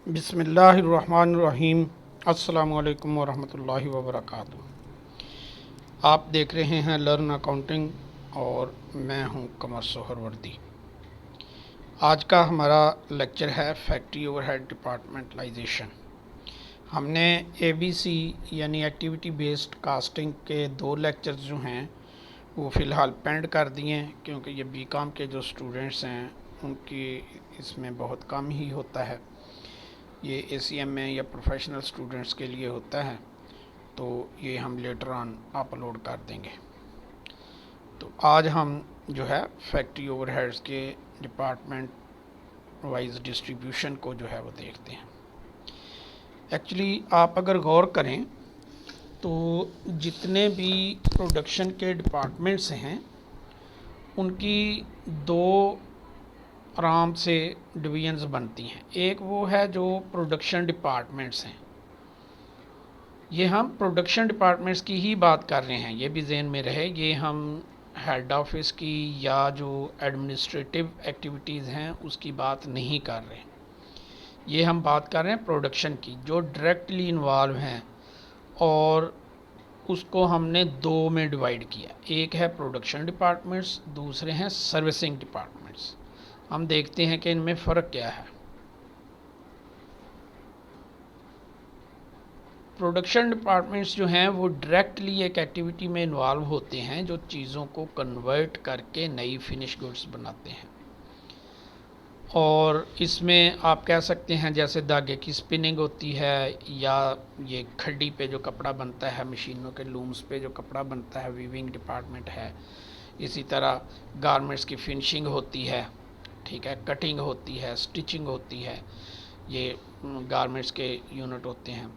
बिस्मिल्लाहिर्रहमानिर्रहीम। अस्सलामुअलैकुम वरहमतुल्लाहि वबरकातुहू। आप देख रहे हैं लर्न अकाउंटिंग और मैं हूं कमर सोहरवर्दी। आज का हमारा लेक्चर है फैक्ट्री ओवरहेड डिपार्टमेंटलाइजेशन। हमने एबीसी यानी एक्टिविटी बेस्ड कास्टिंग के 2 लेक्चर्स जो हैं वो फ़िलहाल पेंड कर दिए हैं, क्योंकि ये बीकॉम के जो स्टूडेंट्स हैं उनकी इसमें बहुत कम ही होता है। ये एसीएम में या प्रोफेशनल स्टूडेंट्स के लिए होता है, तो ये हम लेटर ऑन अपलोड कर देंगे। तो आज हम जो है फैक्ट्री ओवरहेड्स के डिपार्टमेंट वाइज डिस्ट्रीब्यूशन को जो है वो देखते हैं। एक्चुअली आप अगर गौर करें तो जितने भी प्रोडक्शन के डिपार्टमेंट्स हैं उनकी 2 आराम से डिवीजन्स बनती हैं। एक वो है जो प्रोडक्शन डिपार्टमेंट्स हैं, ये हम प्रोडक्शन डिपार्टमेंट्स की ही बात कर रहे हैं, ये भी ज़हन में रहे। ये हम हेड ऑफिस की या जो एडमिनिस्ट्रेटिव एक्टिविटीज़ हैं उसकी बात नहीं कर रहे। ये हम बात कर रहे हैं प्रोडक्शन की, जो डायरेक्टली इन्वॉल्व हैं, और उसको हमने 2 में डिवाइड किया। एक है प्रोडक्शन डिपार्टमेंट्स, दूसरे हैं सर्विसिंग डिपार्टमेंट्स। हम देखते हैं कि इनमें फ़र्क क्या है। प्रोडक्शन डिपार्टमेंट्स जो हैं वो डायरेक्टली एक एक्टिविटी में इन्वॉल्व होते हैं, जो चीज़ों को कन्वर्ट करके नई फिनिश गुड्स बनाते हैं। और इसमें आप कह सकते हैं जैसे धागे की स्पिनिंग होती है, या ये खड्डी पे जो कपड़ा बनता है, मशीनों के लूम्स पे जो कपड़ा बनता है, वीविंग डिपार्टमेंट है। इसी तरह गारमेंट्स की फिनिशिंग होती है, ठीक है, कटिंग होती है, स्टिचिंग होती है, ये गारमेंट्स के यूनिट होते हैं।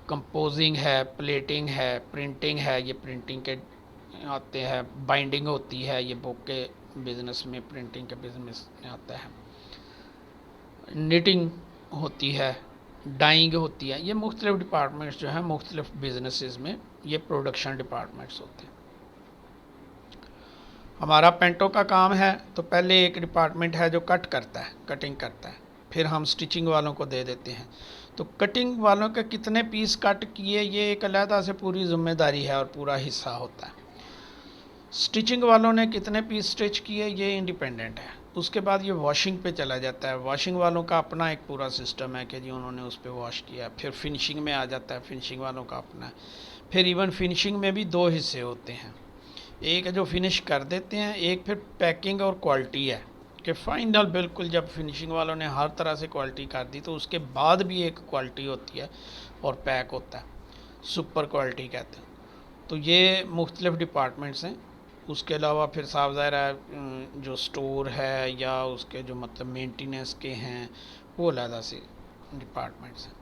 कंपोजिंग है, प्लेटिंग है, प्रिंटिंग है, ये प्रिंटिंग के आते हैं। बाइंडिंग होती है, ये बुक के बिज़नेस में, प्रिंटिंग के बिज़नेस में आता है। निटिंग होती है, डाइंग होती है। ये मुख्तलिफ डिपार्टमेंट्स जो हैं मुख्तलिफ बिजनेसेस में ये प्रोडक्शन डिपार्टमेंट्स होते हैं। हमारा पेंटो का काम है तो पहले एक डिपार्टमेंट है जो कट करता है, कटिंग करता है, फिर हम स्टिचिंग वालों को दे देते हैं। तो कटिंग वालों के कितने पीस कट किए ये एक अलहदा से पूरी जिम्मेदारी है और पूरा हिस्सा होता है। स्टिचिंग वालों ने कितने पीस स्टिच किए ये इंडिपेंडेंट है। उसके बाद ये वॉशिंग पे चला जाता है। वॉशिंग वालों का अपना एक पूरा सिस्टम है कि जी उन्होंने उस पर वॉश किया। फिर फिनिशिंग में आ जाता है, फिनिशिंग वालों का अपना है। फिर इवन फिनिशिंग में भी 2 हिस्से होते हैं, एक है जो फिनिश कर देते हैं, एक फिर पैकिंग और क्वालिटी है कि फाइनल बिल्कुल जब फिनिशिंग वालों ने हर तरह से क्वालिटी कर दी तो उसके बाद भी एक क्वालिटी होती है और पैक होता है, सुपर क्वालिटी कहते हैं। तो ये मुख्तलिफ डिपार्टमेंट्स हैं। उसके अलावा फिर साफ ज़ाहिर है जो स्टोर है या उसके जो मतलब मेंटेनेंस के हैं वो अलग से डिपार्टमेंट्स हैं।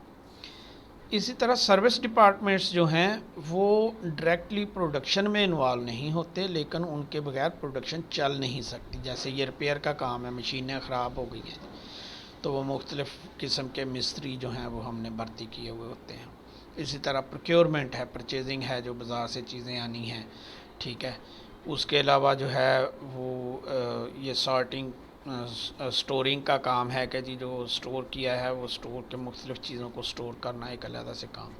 इसी तरह सर्विस डिपार्टमेंट्स जो हैं वो डायरेक्टली प्रोडक्शन में इन्वॉल्व नहीं होते, लेकिन उनके बगैर प्रोडक्शन चल नहीं सकती। जैसे ये रिपेयर का काम है, मशीनें ख़राब हो गई हैं तो वो मुख्तलिफ़ किस्म के मिस्त्री जो हैं वो हमने भर्ती किए हुए होते हैं। इसी तरह प्रोक्योरमेंट है, परचेजिंग है, जो बाज़ार से चीज़ें आनी हैं, ठीक है। उसके अलावा जो है वो ये सॉर्टिंग स्टोरिंग का काम है कि जी जो स्टोर किया है वो स्टोर के मुख्तलिफ़ चीज़ों को स्टोर करना एक अलग से काम।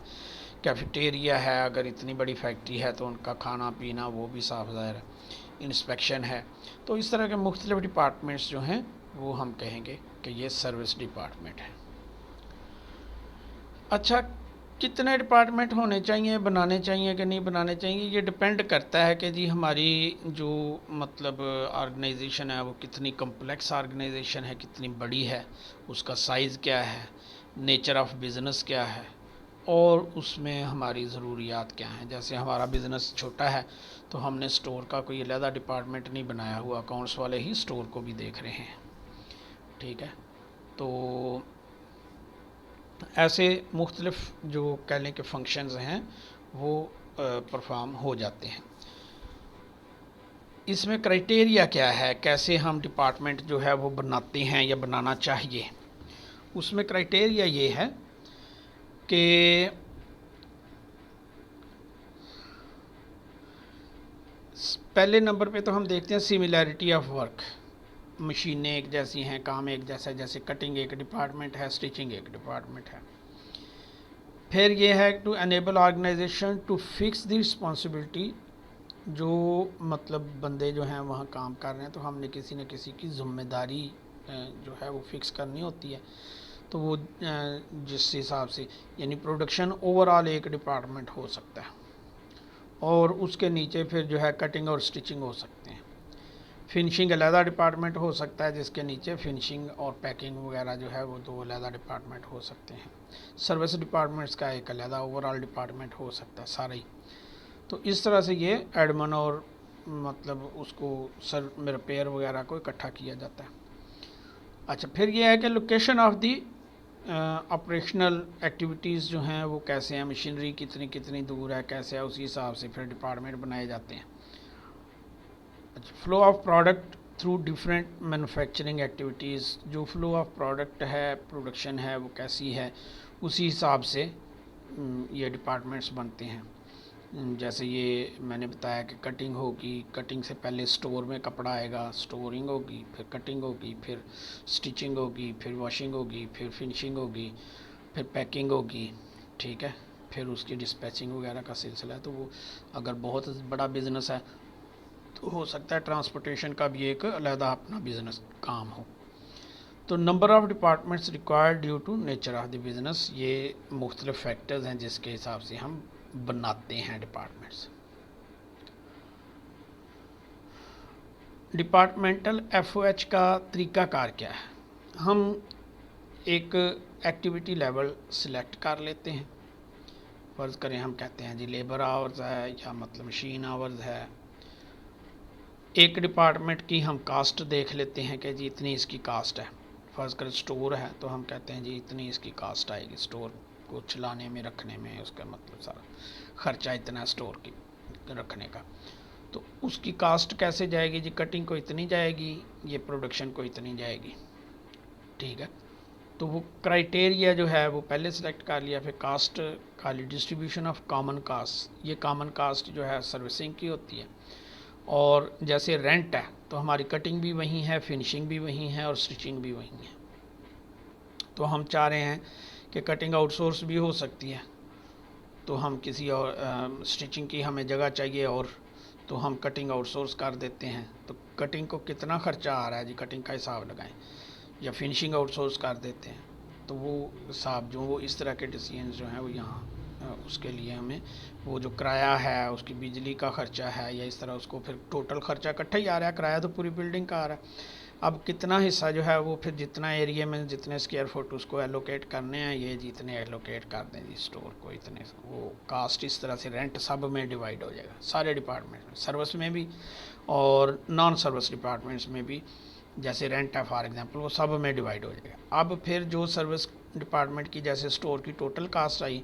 कैफेटेरिया है, अगर इतनी बड़ी फैक्ट्री है तो उनका खाना पीना वो भी साफ ज़ाहिर है। इंस्पेक्शन है। तो इस तरह के मुख्तलिफ़ डिपार्टमेंट्स जो हैं वो हम कहेंगे कि ये सर्विस डिपार्टमेंट है। अच्छा, कितने डिपार्टमेंट होने चाहिए, बनाने चाहिए कि नहीं बनाने चाहिए, ये डिपेंड करता है कि जी हमारी जो मतलब ऑर्गेनाइजेशन है वो कितनी कम्प्लेक्स ऑर्गेनाइजेशन है, कितनी बड़ी है, उसका साइज़ क्या है, नेचर ऑफ बिज़नेस क्या है, और उसमें हमारी ज़रूरियात क्या हैं। जैसे हमारा बिज़नेस छोटा है तो हमने स्टोर का कोई अलग डिपार्टमेंट नहीं बनाया हुआ, अकाउंट्स वाले ही स्टोर को भी देख रहे हैं, ठीक है। तो ऐसे मुख्तलिफ़ जो कह लें कि फंक्शंस हैं वो परफॉर्म हो जाते हैं। इसमें क्राइटेरिया क्या है, कैसे हम डिपार्टमेंट जो है वो बनाते हैं या बनाना चाहिए। उसमें क्राइटेरिया ये है कि पहले नंबर पे तो हम देखते हैं सिमिलैरिटी ऑफ वर्क। मशीनें एक जैसी हैं, काम एक जैसा है, जैसे कटिंग एक डिपार्टमेंट है, स्टिचिंग एक डिपार्टमेंट है। फिर ये है to enable organisation to fix the responsibility, जो मतलब बंदे जो हैं वहाँ काम कर रहे हैं तो हमने किसी न किसी की जिम्मेदारी जो है वो फिक्स करनी होती है। तो वो जिस हिसाब से, यानी प्रोडक्शन ओवरऑल एक डिपार्टमेंट हो सकता है और उसके नीचे फिर जो है कटिंग और स्टिचिंग हो सकते हैं। फिनिशिंग अलहदा डिपार्टमेंट हो सकता है जिसके नीचे फिनिशिंग और पैकिंग वगैरह जो है वो दो अलहदा डिपार्टमेंट हो सकते हैं। सर्विस डिपार्टमेंट्स का एक अलहदा ओवरऑल डिपार्टमेंट हो सकता है सारा ही। तो इस तरह से ये एडमन और मतलब उसको सर रिपेयर वगैरह को इकट्ठा किया जाता है। अच्छा, फिर ये है कि location of the operational activities जो हैं वो कैसे हैं, मशीनरी कितनी कितनी दूर है, कैसे है, उसी हिसाब से फिर डिपार्टमेंट बनाए जाते हैं। अच्छा, flow of product through different manufacturing activities, जो फ्लो ऑफ प्रोडक्ट है, प्रोडक्शन है, वो कैसी है, उसी हिसाब से ये डिपार्टमेंट्स बनते हैं। जैसे ये मैंने बताया कि कटिंग होगी, कटिंग से पहले स्टोर में कपड़ा आएगा, स्टोरिंग होगी, फिर कटिंग होगी, फिर स्टिचिंग होगी, फिर वॉशिंग होगी, फिर फिनिशिंग होगी, फिर पैकिंग होगी, ठीक है, फिर उसकी डिस्पैचिंग वगैरह का सिलसिला है। तो वो अगर बहुत बड़ा बिज़नेस है तो हो सकता है ट्रांसपोर्टेशन का भी एक अलहदा अपना बिज़नेस काम हो। तो number of departments required due to nature of the business, ये मुख्तलिफ फैक्टर्स हैं जिसके हिसाब से हम बनाते हैं डिपार्टमेंट्स। डिपार्टमेंटल एफओएच का तरीक़ाकार क्या है? हम एक एक्टिविटी लेवल सिलेक्ट कर लेते हैं। फ़र्ज़ करें हम कहते हैं जी लेबर आवर्स है या मतलब मशीन आवर्स है। एक डिपार्टमेंट की हम कास्ट देख लेते हैं कि जी इतनी इसकी कास्ट है। फ़र्ज़ करें स्टोर है तो हम कहते हैं जी इतनी इसकी कास्ट आएगी, स्टोर को चलाने में, रखने में, उसका मतलब सारा ख़र्चा इतना स्टोर की रखने का। तो उसकी कास्ट कैसे जाएगी जी, कटिंग को इतनी जाएगी, ये प्रोडक्शन को इतनी जाएगी, ठीक है। तो वो क्राइटेरिया जो है वो पहले सेलेक्ट कर लिया। फिर कास्ट खाली डिस्ट्रीब्यूशन ऑफ कॉमन कास्ट, ये कॉमन कास्ट जो है सर्विसिंग की होती है। और जैसे रेंट है तो हमारी कटिंग भी वही है, फिनिशिंग भी वही है और स्टिचिंग भी वही है। तो हम चाह रहे हैं कि कटिंग आउटसोर्स भी हो सकती है, तो हम किसी और स्टिचिंग की हमें जगह चाहिए और तो हम कटिंग आउटसोर्स कर देते हैं। तो कटिंग को कितना ख़र्चा आ रहा है जी, कटिंग का हिसाब लगाएं, या फिनिशिंग आउटसोर्स कर देते हैं। तो वो हिसाब जो वो इस तरह के डिसीजन जो हैं वो यहाँ उसके लिए हमें वो जो किराया है, उसकी बिजली का ख़र्चा है या इस तरह, उसको फिर टोटल ख़र्चा इकट्ठा ही आ रहा है, किराया तो पूरी बिल्डिंग का आ रहा है। अब कितना हिस्सा जो है वो फिर जितना एरिया में जितने स्क्वायर फुट उसको एलोकेट करने हैं, ये जितने एलोकेट कर दें जी स्टोर को इतने, वो कास्ट इस तरह से रेंट सब में डिवाइड हो जाएगा, सारे डिपार्टमेंट में, सर्विस में भी और नॉन सर्विस डिपार्टमेंट्स में भी। जैसे रेंट है फॉर एग्जांपल, वो सब में डिवाइड हो जाएगा। अब फिर जो सर्विस डिपार्टमेंट की जैसे स्टोर की टोटल कास्ट आई,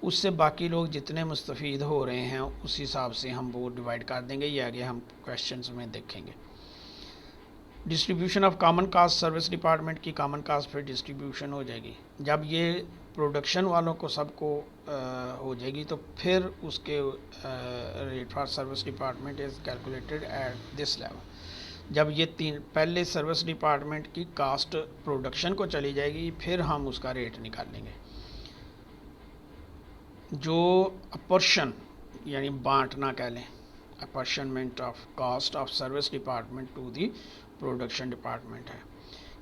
उससे बाकी लोग जितने मुस्तफ़ीद हो रहे हैं उस हिसाब से हम वो डिवाइड कर देंगे। ये आगे हम क्वेश्चंस में देखेंगे। Distribution of common cost, service department की कॉमन कास्ट फिर डिस्ट्रीब्यूशन हो जाएगी। जब ये प्रोडक्शन वालों को सबको हो जाएगी तो फिर उसके rate for service department is calculated at this level. जब ये तीन पहले सर्विस डिपार्टमेंट की कास्ट प्रोडक्शन को चली जाएगी, फिर हम उसका रेट निकालेंगे। जो अपर्शन यानी बांटना कह लें, apportionment of cost of service department to the production department है।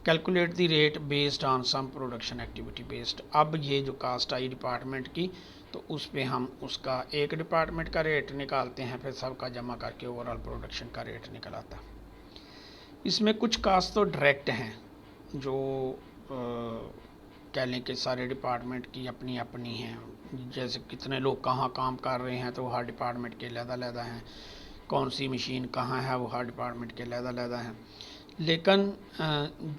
Calculate the rate based on some production activity based. अब ये जो कास्ट आई डिपार्टमेंट की, तो उस पर हम उसका एक डिपार्टमेंट का रेट निकालते हैं, फिर सबका जमा करके ओवरऑल प्रोडक्शन का रेट निकल आता है। इसमें कुछ कास्ट तो डायरेक्ट हैं, जो कह लें कि सारे डिपार्टमेंट की अपनी अपनी हैं। जैसे कितने लोग कहाँ काम कर रहे हैं तो हर डिपार्टमेंट के अलग-अलग हैं, कौन सी मशीन कहाँ है वो हर डिपार्टमेंट के अलग-अलग हैं। लेकिन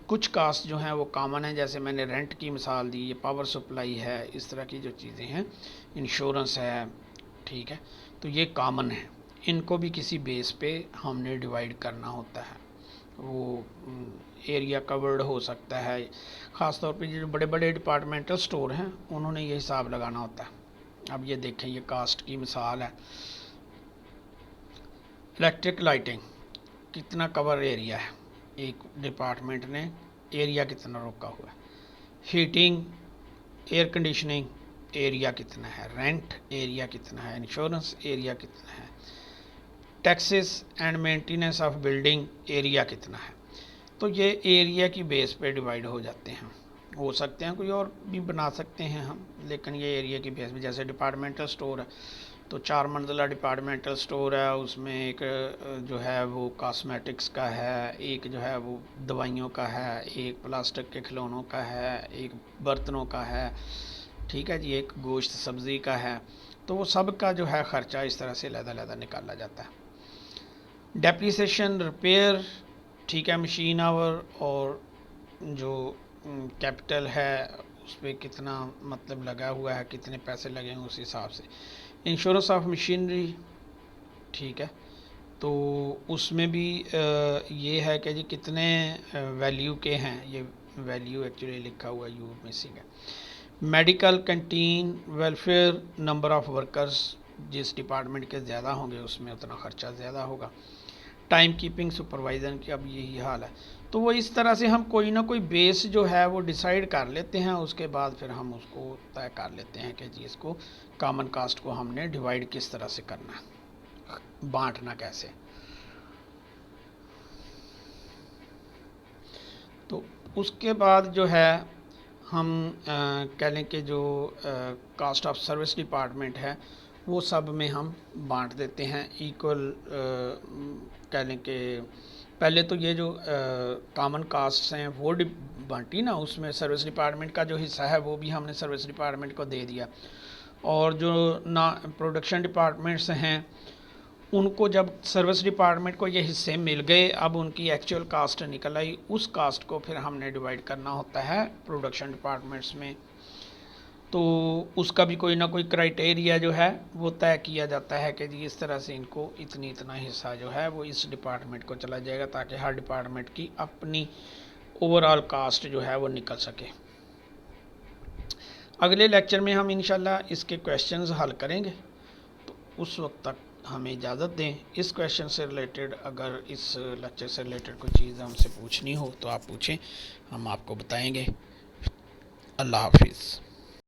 कुछ कास्ट जो हैं वो कॉमन है, जैसे मैंने रेंट की मिसाल दी, ये पावर सप्लाई है, इस तरह की जो चीज़ें हैं, इंश्योरेंस है, ठीक है, तो ये कॉमन है। इनको भी किसी बेस पे हमने डिवाइड करना होता है। वो एरिया कवर्ड हो सकता है, ख़ास तौर पे जो बड़े बड़े डिपार्टमेंटल स्टोर हैं उन्होंने ये हिसाब लगाना होता है। अब ये देखें, ये कास्ट की मिसाल है। इलेक्ट्रिक लाइटिंग कितना कवर एरिया है, एक डिपार्टमेंट ने एरिया कितना रोका हुआ है, हीटिंग, एयर कंडीशनिंग एरिया कितना है, रेंट एरिया कितना है, इंश्योरेंस एरिया कितना है, taxes and maintenance of building area कितना है। तो ये एरिया की बेस पे डिवाइड हो जाते हैं। हो सकते हैं कोई और भी बना सकते हैं हम, लेकिन ये एरिया की बेस पे, जैसे डिपार्टमेंटल स्टोर है तो 4 मंजिला डिपार्टमेंटल स्टोर है, उसमें एक जो है वो कॉस्मेटिक्स का है, एक जो है वो दवाइयों का है, एक प्लास्टिक के खिलौनों का है, एक बर्तनों का है, ठीक है जी, एक गोश्त सब्ज़ी का है। तो वो सब का जो है ख़र्चा इस तरह से अलग-अलग निकाला जाता है। डेप्रिसिएशन, रिपेयर, ठीक है, मशीन आवर और जो कैपिटल है उस पर कितना मतलब लगा हुआ है, कितने पैसे लगे हैं उस हिसाब से। इंश्योरेंस ऑफ मशीनरी, ठीक है, तो उसमें भी ये है कि जी कितने वैल्यू के हैं, ये वैल्यू एक्चुअली लिखा हुआ यू मिसिंग है। Medical, canteen, welfare, number of workers, जिस डिपार्टमेंट के ज़्यादा होंगे उसमें उतना ख़र्चा ज़्यादा होगा। टाइम कीपिंग सुपरवाइज़र की अब यही हाल है। तो वो इस तरह से हम कोई ना कोई बेस जो है वो डिसाइड कर लेते हैं, उसके बाद फिर हम उसको तय कर लेते हैं कि जी इसको कॉमन कास्ट को हमने डिवाइड किस तरह से करना है, बांटना कैसे। तो उसके बाद जो है हम कह लें कि जो कास्ट ऑफ सर्विस डिपार्टमेंट है वो सब में हम बांट देते हैं इक्वल। कह लें कि पहले तो ये जो कॉमन कास्ट हैं वो बांटी ना, उसमें सर्विस डिपार्टमेंट का जो हिस्सा है वो भी हमने सर्विस डिपार्टमेंट को दे दिया, और जो ना प्रोडक्शन डिपार्टमेंट्स हैं उनको जब सर्विस डिपार्टमेंट को ये हिस्से मिल गए, अब उनकी एक्चुअल कास्ट निकल आई, उस कास्ट को फिर हमने डिवाइड करना होता है प्रोडक्शन डिपार्टमेंट्स में। तो उसका भी कोई ना कोई क्राइटेरिया जो है वो तय किया जाता है कि जी इस तरह से इनको इतना हिस्सा जो है वो इस डिपार्टमेंट को चला जाएगा, ताकि हर डिपार्टमेंट की अपनी ओवरऑल कास्ट जो है वो निकल सके। अगले लेक्चर में हम इंशाल्लाह इसके क्वेश्चंस हल करेंगे, तो उस वक्त तक हमें इजाज़त दें। इस क्वेश्चन से रिलेटेड, अगर इस लेक्चर से रिलेटेड कोई चीज़ हमसे पूछनी हो तो आप पूछें, हम आपको बताएंगे। अल्लाह हाफिज़।